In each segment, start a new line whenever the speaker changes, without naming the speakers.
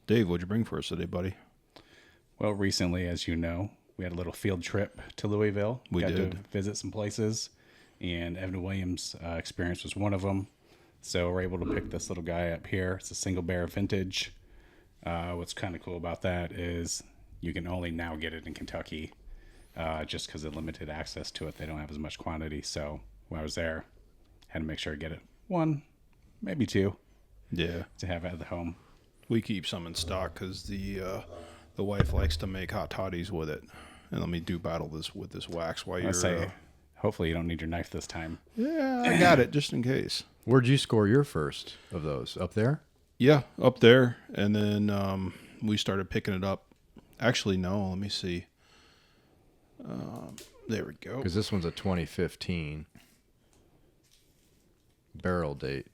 Dave, what'd you bring for us today, buddy?
Well, recently, as you know, we had a little field trip to Louisville.
We
Got
did.
to visit some places, and Evan Williams' experience was one of them. So we're able to pick this little guy up here. It's a single barrel vintage. What's kind of cool about that is you can only now get it in Kentucky just because of limited access to it. They don't have as much quantity. So when I was there, had to make sure to get it one, maybe two,
Yeah.
to have at the home.
We keep some in stock because the wife likes to make hot toddies with it. And let me do battle this with this wax while
I
you're...
say, hopefully you don't need your knife this time.
yeah, I got it, just in case.
Where'd you score your first of those? Up there?
Yeah, up there. And then we started picking it up. Actually, no, let me see. There we go.
Because this one's a 2015 barrel date.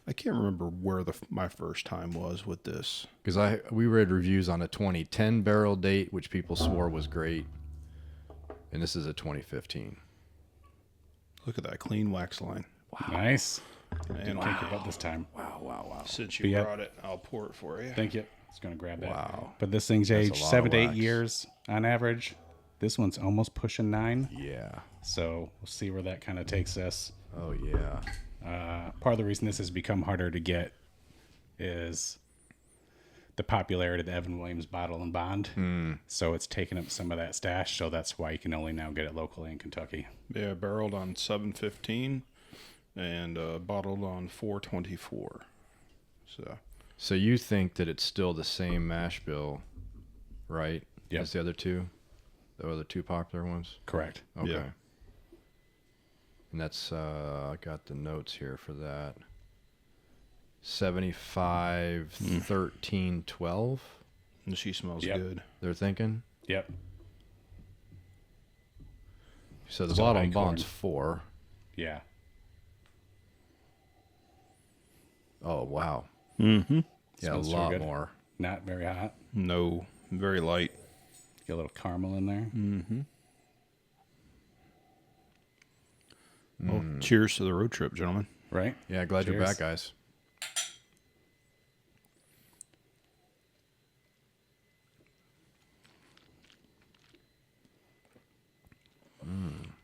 I can't remember where my first time was with this.
Because we read reviews on a 2010 barrel date, which people swore was great, and this is a 2015.
Look at that clean wax line.
Wow. Nice.
And
Didn't take your butt this time.
Wow.
Since
But
you
yeah.
brought it, I'll pour it for you.
Thank you. I was going to grab that.
Wow.
But this thing's
That's a
aged
lot
7
of
to 8
wax.
years on average. This one's almost pushing 9.
Yeah.
So we'll see where that kind of takes us.
Oh yeah.
Part of the reason this has become harder to get is the popularity of the Evan Williams bottle and bond. So it's taken up some of that stash. So that's why you can only now get it locally in Kentucky.
Yeah, barreled on 715 and bottled on 424.
So you think that it's still the same mash bill, right?
Yep.
As the other two popular ones.
Correct.
Okay.
Yeah.
And that's I got the notes here for that. 75, 13, 12.
And she smells
Yep.
good.
They're thinking.
Yep.
So the
Still
bottle
high
and bond's
corn.
4.
Yeah.
Oh wow.
Mm-hmm.
Yeah, a
Smells so
lot
good.
more.
Not very hot.
No, very light.
Get a little caramel in there.
Mm-hmm. Well, cheers to the road trip, gentlemen.
Right?
Yeah, glad you're
Cheers.
back, guys.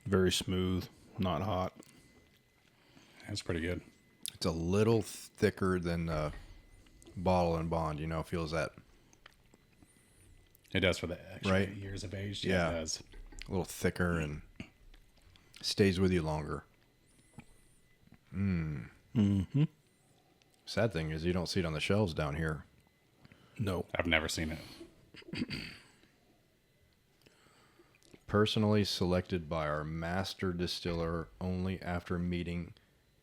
Very smooth, not hot.
That's pretty good.
It's a little thicker than the bottle and bond. Feels that
It does for the extra
Right.
years of age.
Yeah.
It does.
a little thicker and stays with you longer.
Mm-hmm.
Sad thing is you don't see it on the shelves down here.
No.
I've never seen it.
Personally selected by our master distiller only after meeting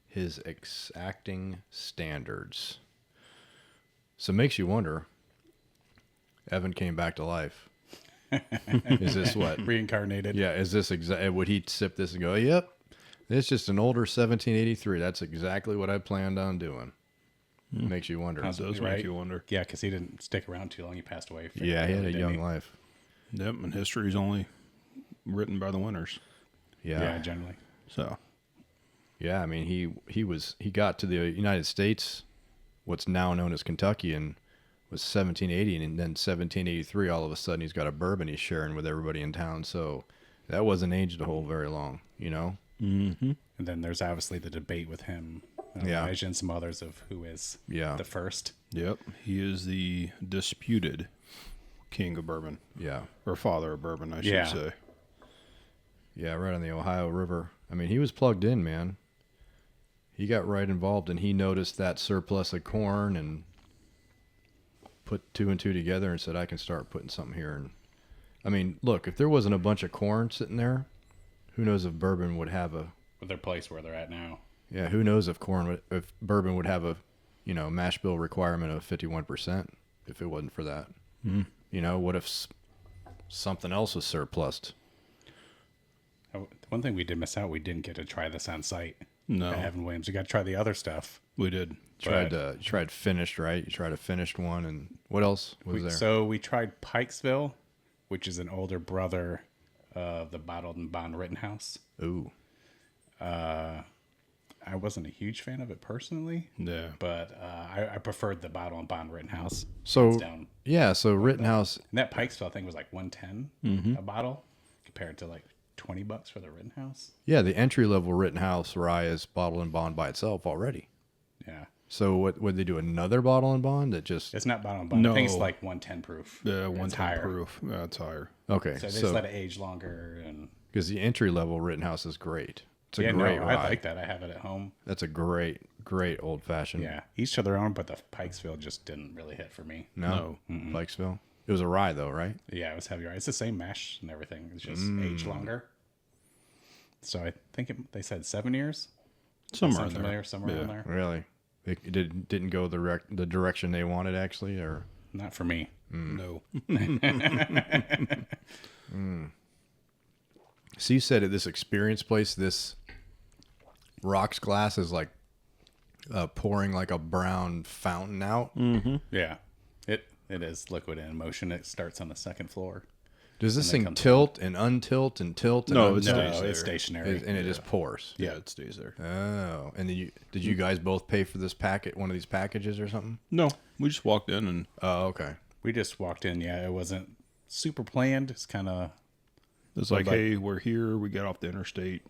his exacting standards. So it makes you wonder, Evan came back to life. Is this what?
Reincarnated.
Yeah, is this would he sip this and go, yep, it's just an older 1783. That's exactly what I planned on doing. Makes you wonder.
How's
It does
Right.
make you wonder.
Yeah, because he didn't stick around too long. He passed away.
Yeah, he had a
didn't
young
he?
life.
Yep, and history's only written by the winners.
Yeah, generally.
So,
Yeah, I mean he got to the United States, what's now known as Kentucky, and was 1780, and then 1783 all of a sudden he's got a bourbon he's sharing with everybody in town. So that wasn't aged a whole very long,
mm-hmm.
And then there's obviously the debate with him,
Yeah.
Elijah, and some others of who is
Yeah.
the first.
Yep, he is the disputed king of bourbon,
Yeah.
or father of bourbon, I should
Yeah.
say.
Yeah, right on the Ohio River. I mean, he was plugged in, man. He got right involved, and he noticed that surplus of corn and put 2 and 2 together and said, I can start putting something here. And I mean, look, if there wasn't a bunch of corn sitting there, who knows if bourbon would have a,
With their place where they're at now.
yeah, who knows if if bourbon would have a, mash bill requirement of 51% if it wasn't for that.
Mm.
What if something else was surplused?
Oh, one thing we did miss out, we didn't get to try this on site.
No.
At Heaven Williams. We got to try the other stuff.
We did.
You tried finished, right? You tried a finished one, and what else was there?
So we tried Pikesville, which is an older brother of the Bottled and Bond Rittenhouse.
Ooh.
I wasn't a huge fan of it personally,
Yeah.
but I preferred the bottle and bond Rittenhouse.
So
Hands down.
yeah, so Rittenhouse.
And that Pikesville, I think, was like $110 a bottle compared to like $20 for the Rittenhouse.
Yeah, the entry level Rittenhouse rye is bottle and bond by itself already.
Yeah.
So what would they do? Another bottle and bond that just
It's not bottle and bond. I think it's
No.
like 110 proof.
Yeah,
It's
110
higher.
proof. Yeah, it's higher.
okay?
So they just
So
let it age longer. And
because the entry level Rittenhouse is great. It's a
yeah,
great
no,
rye.
I like that. I have it at home.
That's a great old fashioned.
Yeah. Each to their own, but the Pikesville just didn't really hit for me.
No, Pikesville. It was a rye though, right?
Yeah, it was heavier. It's the same mash and everything. It's just aged longer. So I think they said 7 years.
Somewhere
Sound
in there.
familiar? Somewhere
Yeah.
in there.
Really? It didn't go the direction they wanted actually, or
Not for me.
No.
so you said at this experience place, this rocks glass is like pouring like a brown fountain out.
Yeah. It is liquid in motion. It starts on the second floor.
Does this
And it
thing
comes
tilt and untilt and tilt? And
No,
untilt?
it stays
No,
there.
it's stationary.
And it just pours.
Yeah, it stays there.
Oh, and then did you guys both pay for this packet, one of these packages or something?
No, we just walked in and
Oh, okay.
We just walked in. Yeah, it wasn't super planned. It's kind of
it's like, hey, we're here. We got off the interstate.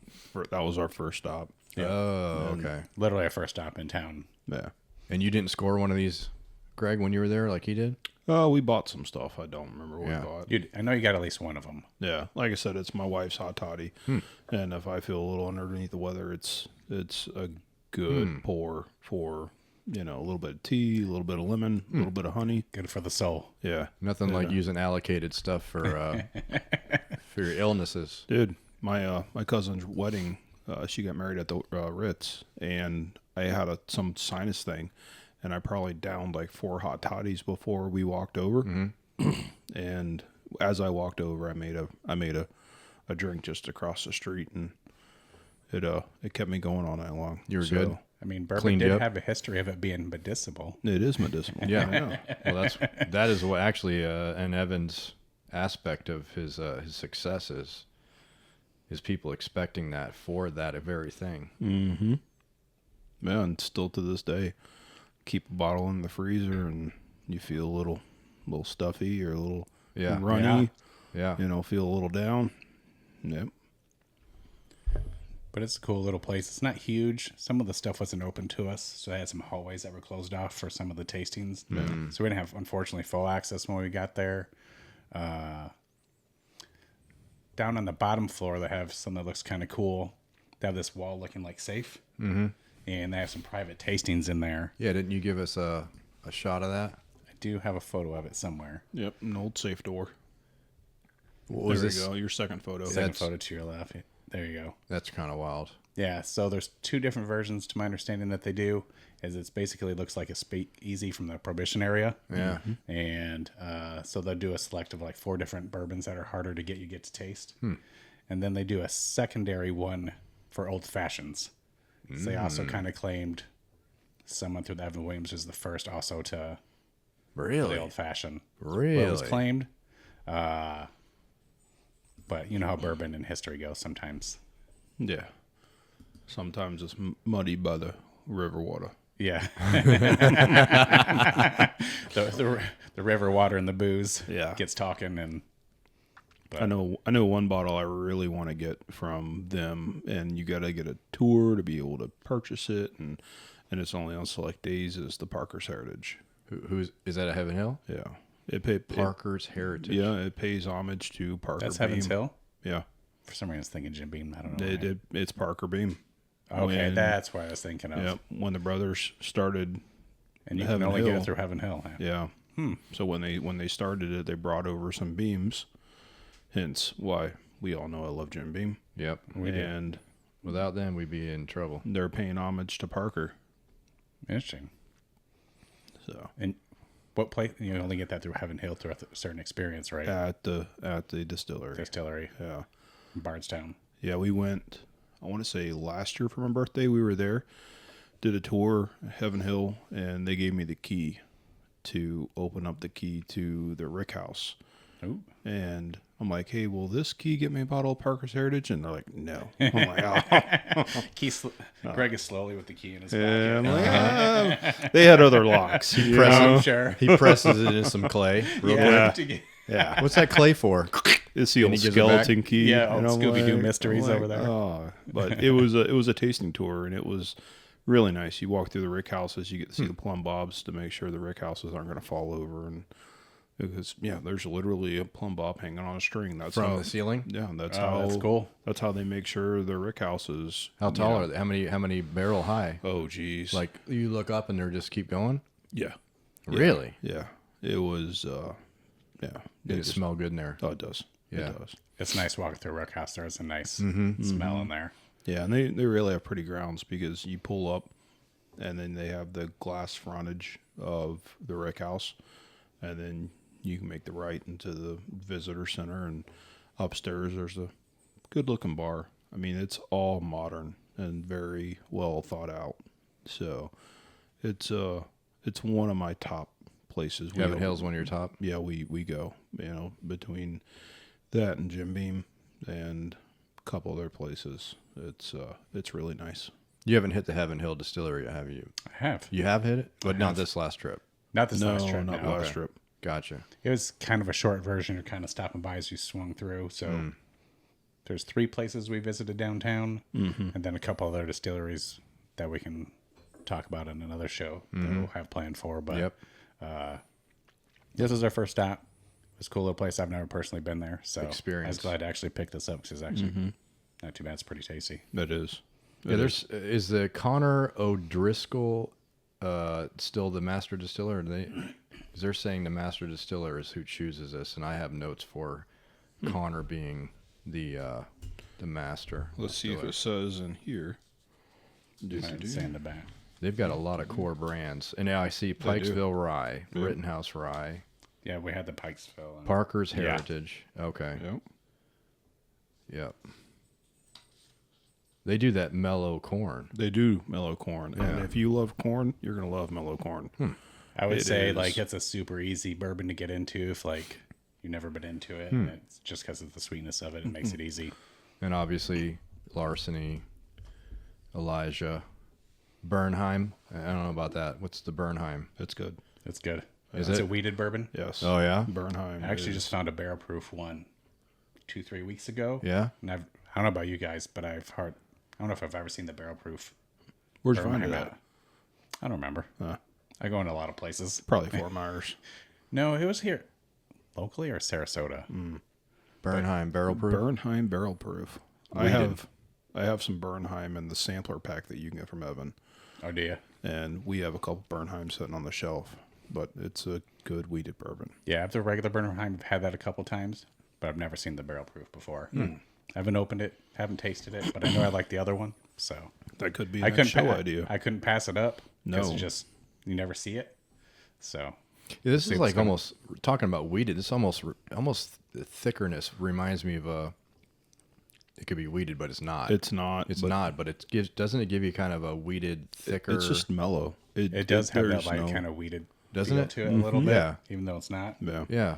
That was our first stop.
Oh, okay.
literally our first stop in town.
Yeah.
And you didn't score one of these, Greg, when you were there, like he did?
We bought some stuff. I don't remember what
Yeah.
we bought.
I know you got at least one of them.
Yeah, like I said, it's my wife's hot toddy, and if I feel a little underneath the weather, it's a good pour for a little bit of tea, a little bit of lemon, a little bit of honey.
Good for the soul.
Yeah,
Nothing like using allocated stuff for for your illnesses.
dude. My cousin's wedding, she got married at the Ritz, and I had some sinus thing, and I probably downed like 4 hot toddies before we walked over. And as I walked over, I made a drink just across the street, and it kept me going all night long.
You were good?
I mean, bourbon
Cleaned you
did
up?
have a history of it being medicinal.
It is medicinal.
Yeah.
I know.
Well, that is what actually an Evans aspect of his success is people expecting that for that very thing.
Mm-hmm. Yeah, and still to this day, keep a bottle in the freezer, and you feel a little stuffy or a little
Yeah.
runny.
Yeah.
Feel a little down. Yep.
But it's a cool little place. It's not huge. Some of the stuff wasn't open to us, so I had some hallways that were closed off for some of the tastings. So we didn't have, unfortunately, full access when we got there. Down on the bottom floor, they have something that looks kind of cool. They have this wall looking like safe, and they have some private tastings in there.
Yeah. Didn't you give us a shot of that?
I do have a photo of it somewhere.
Yep. An old safe door.
What
There
was
you
this?
go. Your second photo.
Second photo to your left. There you go.
That's kind of wild.
Yeah, so there's 2 different versions, to my understanding, that they do. Is it's basically looks like a speakeasy from the Prohibition area.
Yeah.
And so they'll do a select of like 4 different bourbons that are harder to get to taste. And then they do a secondary one for old fashions. So they also kind of claimed someone through the Evan Williams is the first also to
Really?
the old fashioned.
Really?
Well, it was claimed. But you know how bourbon and history goes sometimes.
Yeah. Sometimes it's muddy by the river water.
Yeah. the river water and the booze gets talking. And
I know one bottle I really want to get from them, and you got to get a tour to be able to purchase it, and it's only on select days, is the Parker's Heritage.
Who's is that? A Heaven Hill?
Yeah.
Parker's Heritage.
Yeah, it pays homage to Parker
that's
Beam.
Heaven's Hill.
Yeah.
For some reason, I was thinking Jim Beam. I don't know.
It's Parker Beam.
Okay,
When-
that's what I was thinking of.
Yeah, when the brothers started.
And you
Heaven
can only get
Hill.
it through Heaven Hill. Huh?
Yeah. So when they started it, they brought over some beams. Hence why we all know I love Jim Beam.
Yep.
And
Without them, we'd be in trouble.
they're paying homage to Parker.
Interesting.
So
And what place? You only get that through Heaven Hill through a certain experience, right?
at the distillery.
Distillery,
Yeah.
Bardstown.
Yeah, we went, I want to say last year for my birthday, we were there, did a tour, Heaven Hill, and they gave me the key to open up the key to the Rick House.
Ooh.
And I'm like, hey, will this key get me a bottle of Parker's Heritage? And they're like, no. I'm like, oh.
Greg is slowly with the key in his
Yeah, I'm
pocket.
like, they had other locks. You know?
I'm sure.
He presses it in some clay. Real quick.
Yeah.
What's that clay for?
It's the old
he gives it back?
skeleton key.
Yeah, old
and I'm
Scooby-Doo
like-
mysteries
I'm
over there.
Oh, but it was a tasting tour, and it was really nice. You walk through the rick houses, you get to see the plum bobs to make sure the rick houses aren't going to fall over, and because there's literally a plum bob hanging on a string. That's
From
how,
the ceiling?
Yeah, that's
Oh,
how.
that's cool.
That's how they make sure the rick houses.
How tall are they? How many barrel high?
Oh, geez.
Like you look up and they're just keep going?
yeah,
Really?
yeah. It was. Yeah.
Did it smell good in there?
Oh, it does.
Yeah.
It does.
It's nice walking through Rick House. There's a nice smell in there.
Yeah, and they really have pretty grounds because you pull up, and then they have the glass frontage of the rick house, and then you can make the right into the visitor center, and upstairs there's a good looking bar. I mean, it's all modern and very well thought out. So it's one of my top places.
Heaven Hill's one of your top?
Yeah, we go, between that and Jim Beam and a couple other places. It's really nice.
You haven't hit the Heaven Hill Distillery, have you?
I have.
You have hit it? But not this last trip.
Not this
No,
last trip.
not
no.
last
Okay.
trip.
Gotcha.
It was kind of a short version. You're kind of stopping by as you swung through. So there's 3 places we visited downtown, and then a couple other distilleries that we can talk about in another show that we'll have planned for. But
Yep.
this was our first stop. It's a cool little place. I've never personally been there, so
Experience.
I was glad to actually pick this up because it's actually not too bad. It's pretty tasty.
That is.
Yeah, is the Connor O'Driscoll still the master distiller? Or they're saying the master distiller is who chooses this, and I have notes for Connor being the master.
Let's see if it says in here.
Say in the back.
They've got a lot of core brands, and now I see Pikesville Rye, Rittenhouse Rye,
Yeah, we had the Pikesville. And
Parker's Heritage. Okay.
Yep.
Yep. They do that mellow corn.
They do mellow corn.
Yeah.
And if you love corn, you're going to love mellow corn.
I would
It
say
is.
like it's a super easy bourbon to get into if like you've never been into it. And it's just because of the sweetness of it, it makes it easy.
And obviously, Larceny, Elijah, Bernheim. I don't know about that. What's the Bernheim?
It's good.
It's good.
Is
It's
it?
a weated bourbon.
Yes.
Oh, yeah?
Bernheim.
I actually
is-
just found a barrel proof one 2-3 weeks ago.
Yeah?
And I don't know about you guys, but I don't know if I've ever seen the barrel proof.
Where'd you
Bourbon
find it
at.
at?
I don't remember. I go in a lot of places.
Probably Fort Myers.
No, it was here locally or Sarasota.
Bernheim barrel proof.
Bernheim barrel proof. I have some Bernheim in the sampler pack that you can get from Evan.
Oh, do you?
And we have a couple Bernheim sitting on the shelf. But it's a good weeded bourbon.
Yeah, I have the regular Bernheim. I've had that a couple times, but I've never seen the barrel proof before. I haven't opened it, haven't tasted it, but I know I like the other one. So
That could be
I
a
couldn't
show idea.
I couldn't pass it up because
No.
you never see it. So
Yeah, this
See
is
what's
like almost, talking about weeded, this almost the thickerness reminds me of it could be weeded, but it's not.
It's not.
It's
but
not, but doesn't it give you kind of a weeded, thicker?
It's just mellow.
it does have that
there's
like
no-
kind of weeded
Doesn't
feel
it?
to it a little bit,
Yeah.
even though it's not.
Yeah.
Yeah.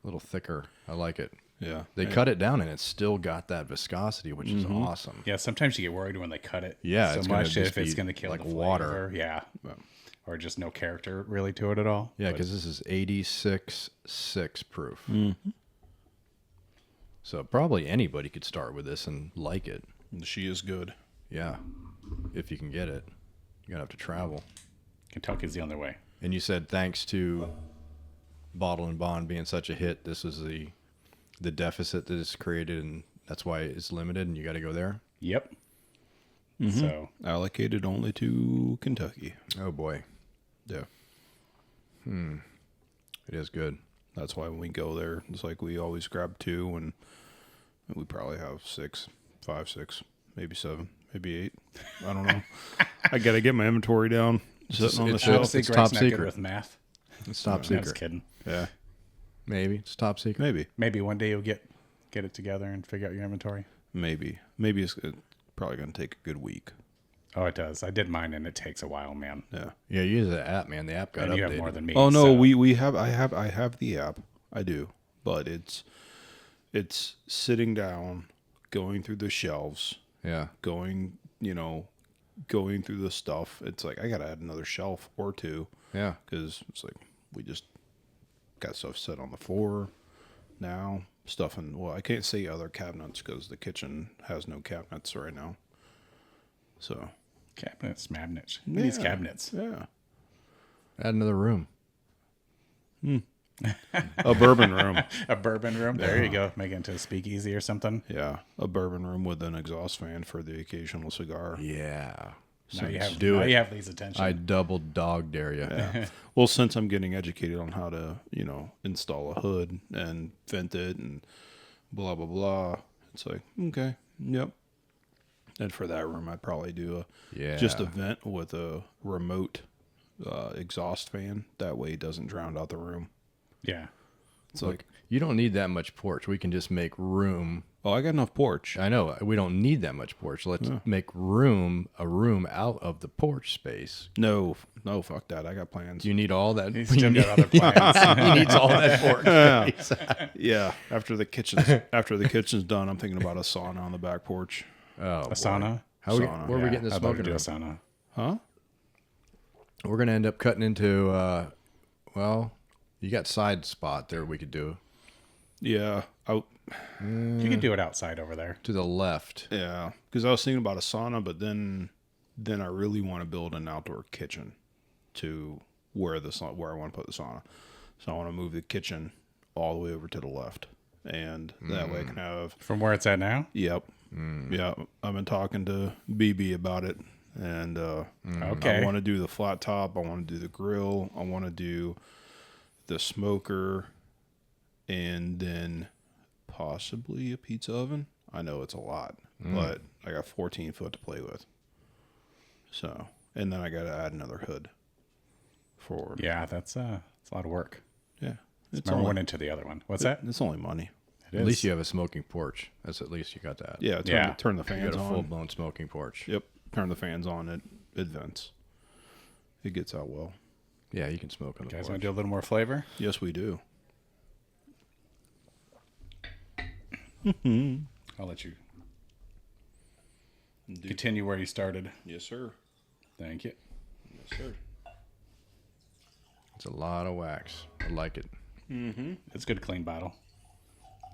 A little thicker. I like it.
Yeah.
They cut it down and it's still got that viscosity, which is awesome.
Yeah, sometimes you get worried when they cut it
Yeah,
so
it's gonna
much
just
if it's
be
going to kill
like
the
water.
flavor. Yeah. Or just no character really to it at all.
Yeah,
But
because this is 86.6 proof. So probably anybody could start with this and like it.
She is good.
Yeah. If you can get it. You're going to have to travel.
Kentucky's the only way.
And you said thanks to Bottle and Bond being such a hit, this is the deficit that is created, and that's why it's limited, and you got to go there.
Yep.
Mm-hmm.
So
Allocated only to Kentucky.
Oh boy,
Yeah.
it is good.
That's why when we go there, it's like we always grab 2, and we probably have 6, 5, 6, maybe 7, maybe 8. I don't know. I got to get my inventory down. Sitting on the
it's
shelf.
It's
Greg's
top
not good
secret.
with math.
It's top
I was
secret.
kidding.
Yeah.
Maybe it's top secret.
Maybe.
Maybe one day you'll get it together and figure out your inventory.
Maybe it's probably going to take a good week.
Oh, it does. I did mine, and it takes a while, man.
Yeah.
Yeah, you use the app, man. The app got
And
updated.
you have more than me.
Oh no,
so-
we have I have the app. I do. but it's sitting down, going through the shelves,
Yeah.
going through the stuff. It's like I gotta add another shelf or two.
Yeah.
Because it's like we just got stuff set on the floor now. Stuff in, well, I can't say other cabinets because the kitchen has no cabinets right now. So
Cabinets, mabinets. Who needs
Yeah.
cabinets?
yeah,
Add another room.
a bourbon room.
A bourbon room. There you go. Make it into a speakeasy or something.
Yeah, a bourbon room with an exhaust fan for the occasional cigar.
Yeah.
Now you have,
do
now
it.
you have Lee's attention.
I double dog dare you.
Yeah. Well, since I'm getting educated on how to, install a hood and vent it and blah, blah, blah, it's like, okay, yep. And for that room, I'd probably do just a vent with a remote exhaust fan. That way it doesn't drown out the room.
Yeah.
It's like,
You don't need that much porch. We can just make room.
oh, I got enough porch.
I know we don't need that much porch. Let's make a room out of the porch space.
No, fuck that. I got plans.
You need all that.
He's still got other plans.
He needs all that porch space.
Yeah, after the kitchen's done, I'm thinking about a sauna on the back porch.
Oh,
A
boy.
sauna.
Sauna.
Where are we getting the
I'd love
smoking
to do a
room?
sauna.
Huh?
We're gonna end up cutting into. You got side spot there. We could do
Yeah,
You can do it outside over there.
to the left.
yeah. Because I was thinking about a sauna, but then I really want to build an outdoor kitchen to where I want to put the sauna. So I want to move the kitchen all the way over to the left, and that way I can have.
From where it's at now?
Yep. Yeah, I've been talking to BB about it, and
Okay.
I want to do the flat top. I want to do the grill. I want to do the smoker, and then possibly a pizza oven. I know it's a lot, but I got 14 foot to play with. So, and then I got to add another hood for.
Yeah, it's a lot of work.
Yeah, it's
Remember
only,
went into the other one. What's that?
It's only money.
It
At
is.
least you have a smoking porch. That's at least you got that.
Yeah,
Yeah.
turn the
You
fans
got a full
on.
blown smoking porch.
Yep, turn the fans on. It vents. It gets out well.
Yeah, you can smoke on the
You guys
porch.
want to do a little more flavor?
Yes, we do.
I'll let you continue where you started.
Yes, sir.
Thank you.
Yes, sir.
It's a lot of wax. I like it.
It's a good clean bottle.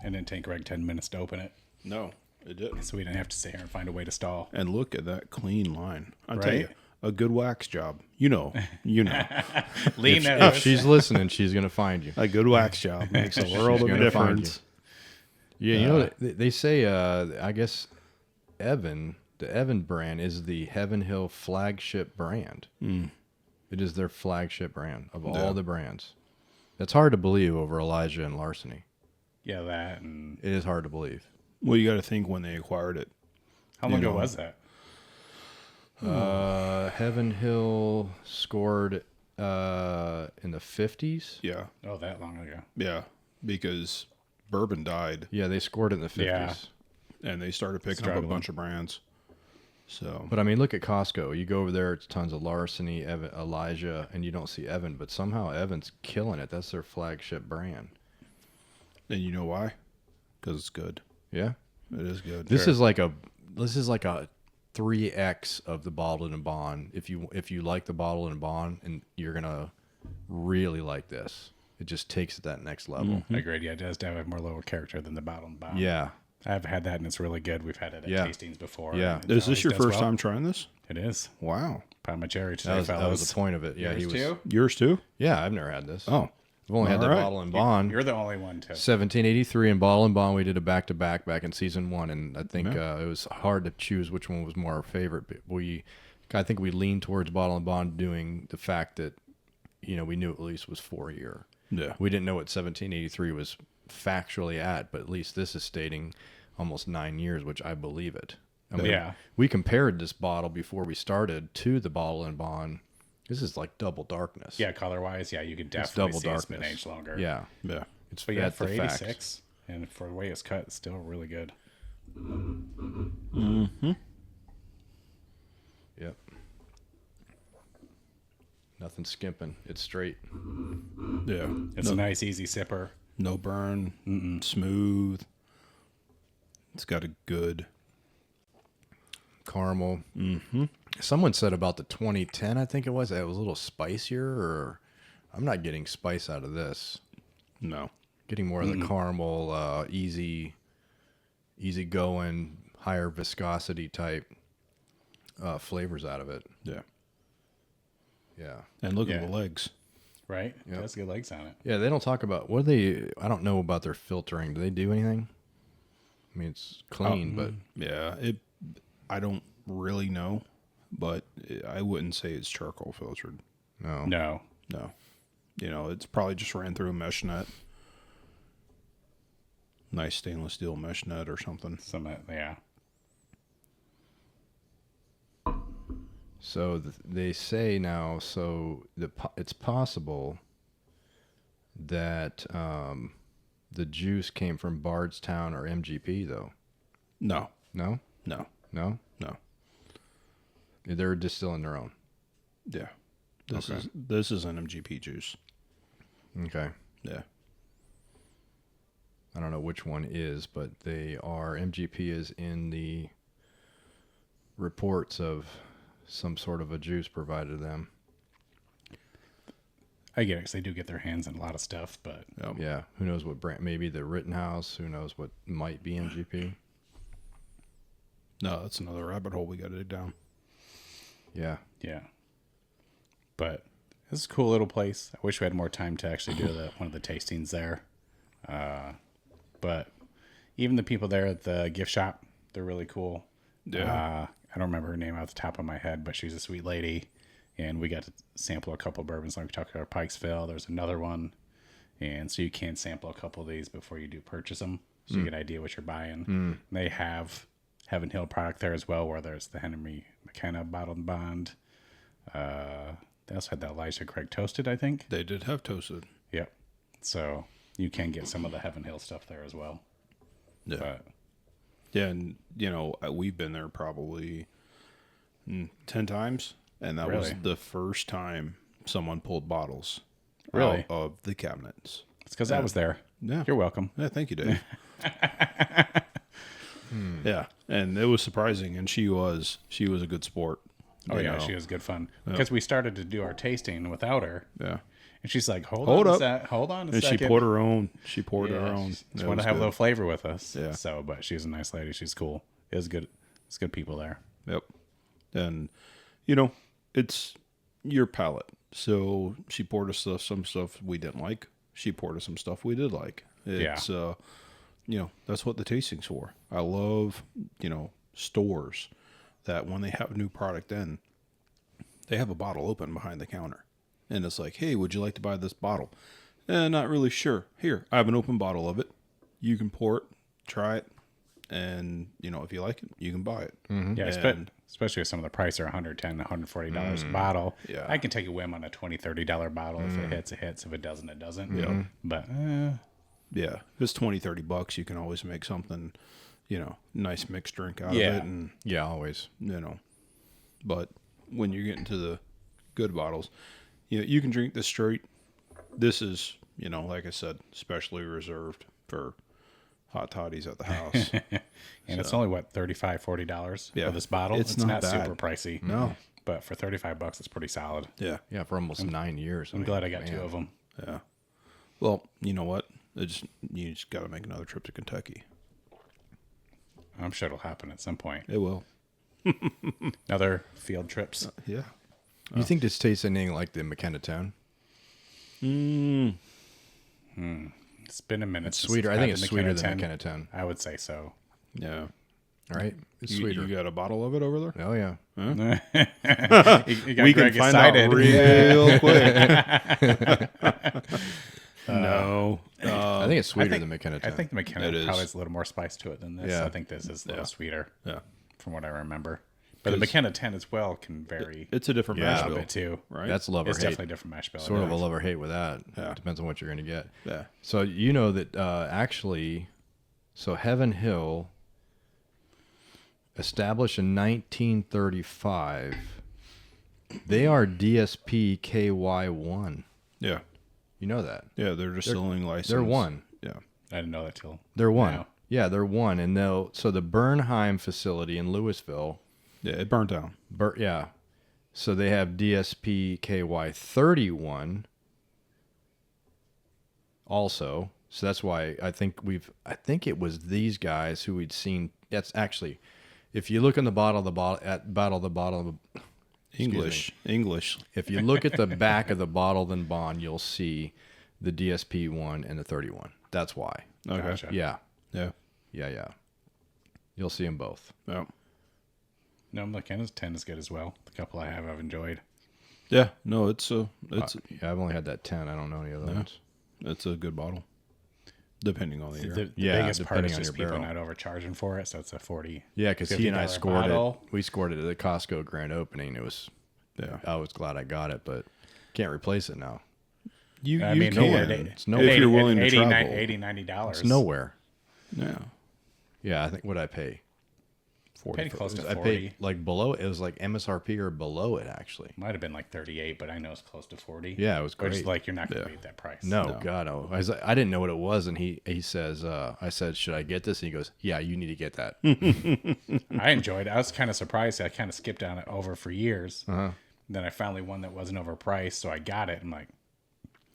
And it didn't take Greg 10 minutes to open it.
No, it didn't.
So we didn't have to sit here and find a way to stall.
And look at that clean line. I tell
Right?
you, a good wax job. You know.
Lean
If she's listening, she's gonna find you.
A good wax job makes a world of a
gonna find
difference.
Yeah, you know they say. I guess the Evan brand is the Heaven Hill flagship brand. It is their flagship brand of all the brands. That's hard to believe over Elijah and Larceny.
Yeah, that. And
Mm.
It is hard to believe.
Well, you got to think when they acquired it.
how long ago was that?
Heaven Hill scored in the 50s.
Yeah.
Oh, that long ago.
Yeah. Because Bourbon died
Yeah, they scored it in the 50s.
Yeah.
and they started picking up
Struggling.
a bunch of brands. So,
But I mean, look at Costco. You go over there, it's tons of Larceny, Evan, Elijah, and you don't see Evan. But somehow Evan's killing it. That's their flagship brand.
and you know why? Because it's good.
Yeah,
It is good.
this is like a 3x of the bottled and bond. If you like the bottled and bond, and you're gonna really like this. It just takes it that next level.
I agree. Yeah, it does have more lower character than the bottle and bottom.
Yeah,
I've had that and it's really good. We've had it at
Yeah.
tastings before.
Yeah.
and it
Is this
always
your
does
first
well.
time trying this?
It is.
Wow.
Pound my cherry today,
that was
fellas.
the point of it. Yeah,
Yours
he was.
too?
Yours too?
Yeah, I've never had this.
Oh.
I've only had the
All right.
bottle and bond.
You're the only one to.
1783 and bottle and bond. We did a back to back in season 1, and I think it was hard to choose which one was more our favorite. But I think we leaned towards bottle and bond, doing the fact that we knew at least was 4 year.
Yeah.
We didn't know what 1783 was factually at, but at least this is stating almost 9 years, which I believe it. I mean,
Yeah.
we compared this bottle before we started to the bottle and bond. This is like double darkness.
Yeah, color wise, yeah, you can definitely
double
see it's been
darkness.
aged longer.
Yeah.
Yeah.
It's
But yeah,
that's
for
the fact.
86 and for the way it's cut, it's still really good.
Yep. Nothing skimping. It's straight.
Yeah.
It's a nice, easy sipper.
No burn. Smooth. It's got a good
caramel. Mm-hmm. Someone said about the 2010, I think it was a little spicier, or I'm not getting spice out of this.
No.
Getting more of the caramel, easy going, higher viscosity type flavors out of it.
Yeah.
Yeah.
And look at the legs.
Right? Yep. That's good legs on it.
Yeah, they don't talk about I don't know about their filtering. Do they do anything? I mean, it's clean, but
yeah, I don't really know, but I wouldn't say it's charcoal filtered.
No.
You know, it's probably just ran through a mesh net. Nice stainless steel mesh net or something.
Yeah.
So they say now, it's possible that the juice came from Bardstown or MGP, though.
No.
No?
No.
No?
No.
They're distilling their own.
Yeah. This is an MGP juice.
Okay.
Yeah.
I don't know which one is, but MGP is in the reports of some sort of a juice provided to them.
I get it, because they do get their hands on a lot of stuff, but...
Yeah, who knows what brand, maybe the Rittenhouse, who knows what might be MGP.
No, that's another rabbit hole we got to dig down.
Yeah.
Yeah. But this is a cool little place. I wish we had more time to actually do one of the tastings there. But even the people there at the gift shop, they're really cool.
Yeah.
I don't remember her name off the top of my head, but she's a sweet lady. And we got to sample a couple of bourbons like we talked about Pikesville. There's another one. And so you can sample a couple of these before you do purchase them. So you get an idea what you're buying. They have Heaven Hill product there as well, where there's the Henry McKenna bottled bond. They also had that Elijah Craig toasted, I think.
They did have toasted.
Yep. So you can get some of the Heaven Hill stuff there as well.
Yeah.
But,
yeah, and, you know, we've been there probably 10 times, and that was the first time someone pulled bottles out of the cabinets.
It's because I was there.
Yeah.
You're welcome.
Yeah, thank you, Dave. Yeah, and it was surprising, and she was a good sport.
Oh, yeah, she was good fun. Because we started to do our tasting without her.
Yeah.
And she's like, hold on a second.
And she poured her own. She poured her own.
She wanted to have a little flavor with us.
Yeah.
So, but she's a nice lady. She's cool. It was good. It's good people there.
Yep. And, you know, it's your palate. So she poured us some stuff we didn't like. She poured us some stuff we did like. It's, you know, that's what the tasting's for. I love, you know, stores that when they have a new product in, they have a bottle open behind the counter. And it's like, hey, would you like to buy this bottle? Not really sure. Here, I have an open bottle of it. You can pour it, try it, and, you know, if you like it, you can buy it.
Yeah, especially if some of the prices are $110, $140 a bottle. Yeah. I can take a whim on a $20, $30 bottle. If it hits, it hits. If it doesn't, it doesn't. Yeah. But,
yeah, if it's $20, $30, you can always make something, you know, nice mixed drink out of it. And,
yeah, always.
You know, but when you get into the good bottles, you know, you can drink this straight. This is, you know, like I said, specially reserved for hot toddies at the house.
And it's only, what, $35, $40 for this bottle?
It's
not
bad.
super pricey.
No.
But for $35, it's pretty solid.
Yeah.
Yeah, for almost 9 years.
I'm glad I got 2 of them.
Yeah. Well, you know what? You just got to make another trip to Kentucky.
I'm sure it'll happen at some point.
It will.
Other field trips.
Yeah.
You think this tastes anything like the McKenna Town?
It's been a minute.
It's
since
sweeter. I think it's sweeter than
McKenna
McKenna Town.
I would say so.
Yeah.
All right. It's
You
sweeter.
got a bottle of it over there?
Oh, yeah.
You got
We
Greg
can find
excited.
out real quick. No.
I think it's sweeter than McKenna Town.
I think the McKenna
It is.
probably has a little more spice to it than this.
Yeah.
I think this is a little sweeter.
Yeah.
From what I remember. But the McKenna 10 as well can vary
It's a different
Yeah.
mash
a
bill,
bit too.
right?
That's love or
It's
hate.
definitely a different mash bill.
Sort of a love or hate with that.
Yeah.
Depends on what you're going to get.
Yeah.
So you know that actually, Heaven Hill, established in 1935, they are DSP KY1.
Yeah.
You know that?
Yeah, they're distilling license.
They're one.
I didn't know that till
They're one.
now.
Yeah, they're one. And so the Bernheim facility in Louisville,
Yeah, it burnt down.
yeah. So they have DSP KY 31 also. So that's why I think it was these guys who we'd seen. That's actually, if you look in the bottle of the bottle,
English.
if you look at the back of the bottle and bond, you'll see the DSP 1 and the 31. That's why.
Okay.
Gotcha.
Yeah.
Yeah.
You'll see them both.
Yeah.
No, I'm looking. 10 is good as well. The couple I have, I've enjoyed.
Yeah. No, it's
Yeah, I've only had that 10. I don't know any other ones.
it's a good bottle, depending on the year.
The biggest part
depending
is
on
just
your
people
barrel.
not overcharging for it. So it's a 40.
Yeah, because he and I
$50
scored
bottle.
it. We scored it at the Costco grand opening. It was.
Yeah.
I was glad I got it, but can't replace it now.
You
I mean,
can.
It's nowhere.
If you're willing to
80,
travel.
$80, $90.
It's nowhere.
Yeah.
Yeah, I think what I pay.
40.
Paid close to
I
40.
paid like below. It was like MSRP or below it actually.
Might have been like 38, but I know it's close to 40.
Yeah, it was
Which
great.
is like you're not going to beat that price.
No, God, no. I didn't know what it was, and he says, I said, should I get this? And he goes, yeah, you need to get that.
I enjoyed it. I was kind of surprised. I kind of skipped on it over for years. Then I finally one that wasn't overpriced, so I got it. I'm like,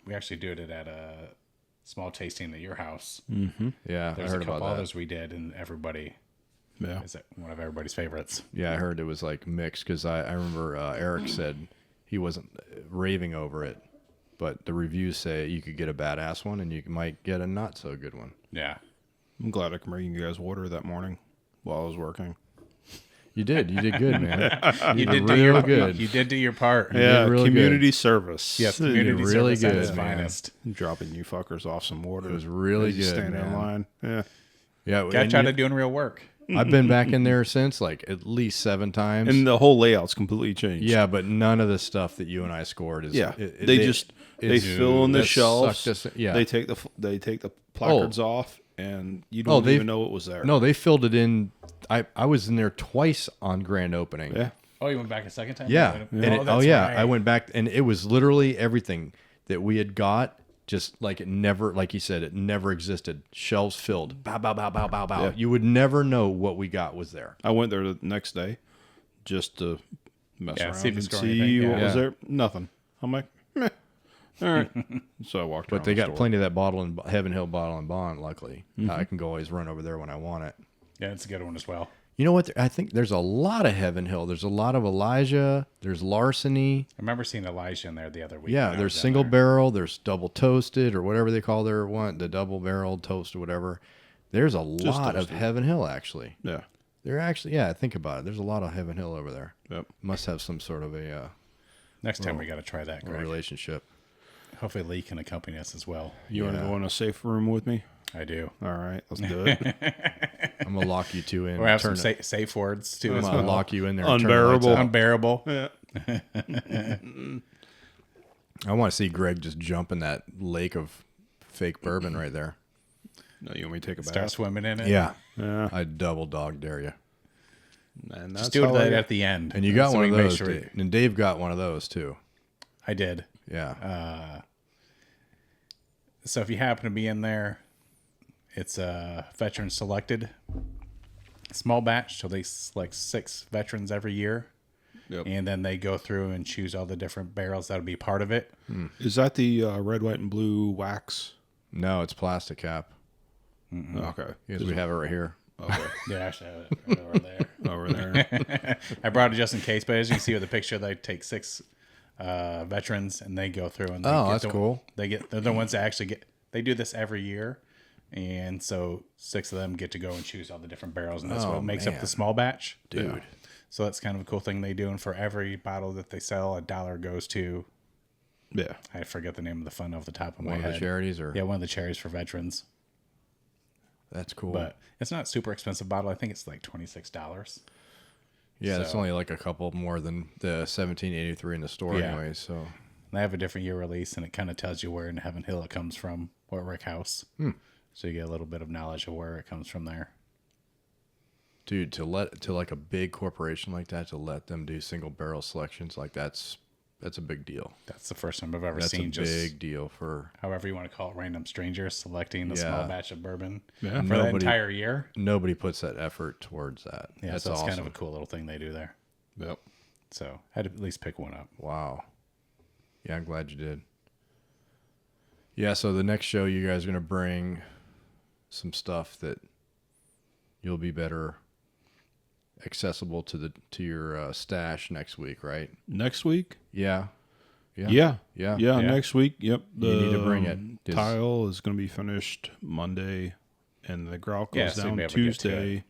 we actually did it at a small tasting at your house.
Yeah,
There's
I heard
a couple
about that.
others we did, and everybody
Yeah.
is one of everybody's favorites.
Yeah, I heard it was like mixed because I remember Eric said he wasn't raving over it, but the reviews say you could get a badass one and you might get a not so good one.
Yeah.
I'm glad I can bring you guys water that morning while I was working.
You did good, man.
You did do
real
your
good.
You did do your part.
Yeah,
really
community service.
Yes, community
really
service at
good,
its
man.
finest.
Dropping you fuckers off some water.
It was really
as you
good,
stand in
man.
line. Yeah.
Yeah,
Got you out of doing real work.
I've been back in there since like at least 7 times.
And the whole layout's completely changed.
Yeah, but none of the stuff that you and I scored is.
Yeah. They fill in the
that
shelves.
sucked us- yeah.
They take the placards off, and you
Oh,
don't even know it was there.
No, they filled it in. I was in there twice on grand opening.
Yeah.
Oh, you went back a second time?
Yeah. And
Oh, that's
yeah,
right.
I went back and it was literally everything that we had got. Just like it never, like you said, it never existed. Shelves filled. Bow, bow, bow, bow, bow, bow.
Yeah.
You would never know what we got was there.
I went there the next day just to mess
Yeah,
around
see if
and
it's got
see
anything,
what
yeah.
was there. Nothing. I'm like, meh. All right. So I walked around.
But they
the
got
store.
plenty of that bottle and Heaven Hill bottle and bond, luckily. I can go always run over there when I want it.
Yeah, it's a good one as well.
You know what? I think there's a lot of Heaven Hill. There's a lot of Elijah. There's Larceny.
I remember seeing Elijah in there the other week.
Yeah,
when I
there's
was down
single
there.
barrel. There's double toasted or whatever they call their one, the double barrel toast or whatever. There's a lot of
toasted.
Heaven Hill actually.
Yeah.
They're actually, yeah, think about it. There's a lot of Heaven Hill over there.
Yep.
Must have some sort of a
Next time we got to try that, Greg.
relationship.
Hopefully Lee can accompany us as well.
You want to go in a safe room with me?
I do.
All right. Let's do it.
I'm gonna lock you two in.
We'll have some
turn it-
safe words too
I'm
as
gonna
well.
lock you in there. and turn the lights
Unbearable.
out.
Unbearable.
Yeah.
I want to see Greg just jump in that lake of fake bourbon right there.
No, you want me to take a
Start
bath?
swimming in it.
Yeah,
Yeah.
I double dog dare you.
And
Just do it
how I-
at the end.
And you got
so
one
we
of
can make
those,
sure
Dave. And Dave got one of those too.
I did.
Yeah.
So if you happen to be in there, it's a veteran selected small batch. So they select 6 veterans every year.
Yep.
And then they go through and choose all the different barrels that'll be part of it.
Is that the red, white, and blue wax?
No, it's plastic cap.
Okay.
Because we have it right here.
Okay.
Yeah, actually, I have it right over there.
Over there.
I brought it just in case, but as you can see with the picture, they take 6 veterans and they go through and they
Oh,
get
that's cool.
They're the ones that actually get. They do this every year, and so 6 of them get to go and choose all the different barrels, and that's
Oh,
what makes up
man.
the small batch,
Dude.
So that's kind of a cool thing they do. And for every bottle that they sell, $1 goes to.
Yeah.
I forget the name of the fund off the top of my
One of
head.
the charities or
Yeah, one of the charities for veterans.
that's cool.
But it's not a super expensive bottle. I think it's like $26.
yeah, it's
so-
only like a couple more than the 1783 in the store
Yeah.
anyway. So
They have a different year release, and it kind of tells you where in Heaven Hill it comes from, or Rick House. So you get a little bit of knowledge of where it comes from there.
dude, to like a big corporation like that to let them do single barrel selections, like that's that's a big deal.
That's the first time I've ever
That's
seen
a
just
big deal for
however you want to call it, random strangers selecting a small batch of bourbon for that
Nobody-
entire year.
nobody puts that effort towards that.
Yeah,
That's
so that's
awesome.
kind of a cool little thing they do there.
Yep.
So I had to at least pick one up.
Wow. Yeah, I'm glad you did. Yeah, so the next show you guys are going to bring some stuff that you'll be better accessible to your stash next week, right?
Next week?
Yeah.
Yeah.
Yeah.
Next week. Yep.
You need to bring it.
Tile is going to be finished Monday, and the grout goes
so you'll
down
be able to get to
Tuesday.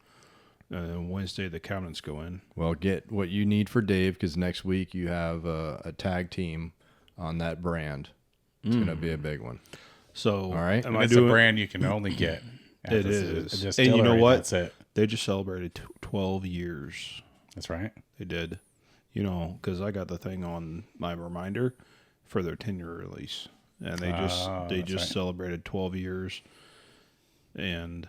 And then Wednesday, the cabinets go in.
Well, get what you need for Dave, because next week you have a tag team on that brand. It's going to be a big one.
So,
all right.
am
And
I
it's
doing
a brand you can only get. at
It
the
is.
distillery,
And you know what?
That's it.
They just celebrated 12 years.
That's right.
They did. You know, because I got the thing on my reminder for their 10-year release, and they just celebrated 12 years, and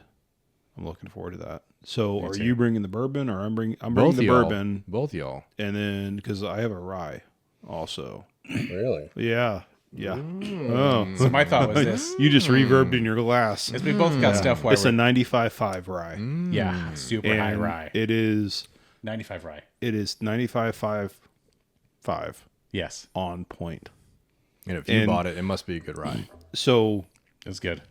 I'm looking forward to that. So, are you bringing the bourbon, or I'm bringing the bourbon,
Both y'all.
and then because I have a rye also.
Really?
Yeah. Oh,
So my thought was this:
you just reverbed in your glass.
is we both got stuff. Why
It's a
we're
95.5 rye.
yeah, super high
And
rye.
It is
95 rye.
95.5
Yes,
on point.
And if you bought it, it must be a good ride.
So
it was good.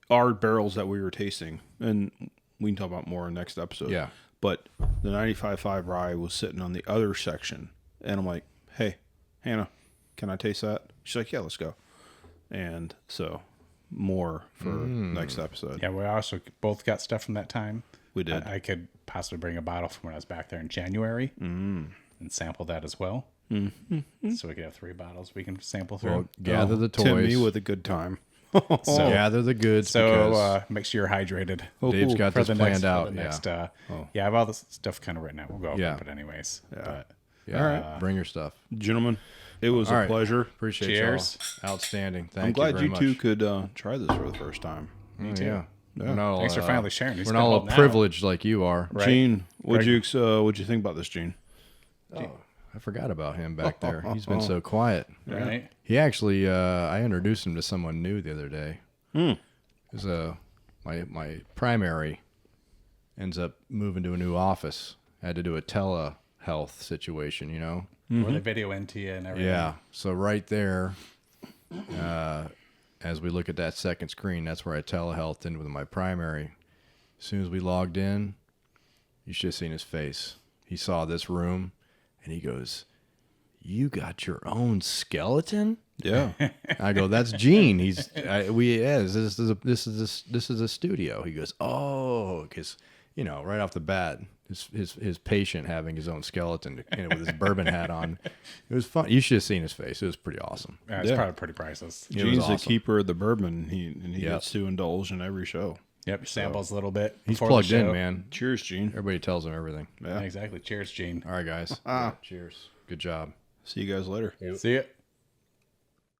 our barrels that we were tasting, and we can talk about more in next episode.
Yeah.
But the 95.5 rye was sitting on the other section, and I'm like, "Hey, Hannah, can I taste that?" She's like, "Yeah, let's go." And so more for next episode.
Yeah, we also both got stuff from that time.
We did.
I could possibly bring a bottle from when I was back there in January and sample that as well. So we could have 3 bottles we can sample through.
Well, gather the toys.
Timmy with a good time.
So-
gather the goods.
So
because
make sure you're hydrated.
Dave's got
For
this
the
planned
next,
out.
for the
Yeah.
next, yeah, I have all this stuff kind of written out. We'll go over
Yeah.
it anyways.
Yeah.
But
Yeah.
All right.
Bring your stuff.
Gentlemen, it was
All
a
right.
pleasure.
Appreciate
Cheers.
y'all. Outstanding. Thank
I'm glad
very
you
much.
two could try this for the first time.
Me
too.
Yeah. We're not all,
thanks for finally sharing. He's
We're
been
not all
holding out.
privileged like you are.
Right.
Gene, what'd you think about this, Gene?
I forgot about him back there. He's been so quiet.
Right?
He actually, I introduced him to someone new the other day. It was my primary ends up moving to a new office. I had to do a telehealth situation, you know?
Where they video into you and everything.
Yeah. So right there, as we look at that second screen, that's where I telehealthed in with my primary. As soon as we logged in, you should have seen his face. He saw this room, and he goes, "You got your own skeleton?"
Yeah.
I go, "That's Gene. This is a studio." He goes, "Oh," because right off the bat, his patient having his own skeleton, with his bourbon hat on. It was fun. You should have seen his face. It was pretty awesome.
Yeah, it's
Yeah.
probably pretty priceless.
It was
Gene's the
awesome.
keeper of the bourbon. He
Yep.
gets to indulge in every show.
Yep, samples a little bit.
He's
before
plugged
the
in,
show.
man.
Cheers, Gene.
Everybody tells him everything.
Yeah.
Exactly. Cheers, Gene.
All right, guys. Yeah, cheers. Good job.
See you guys later.
See ya.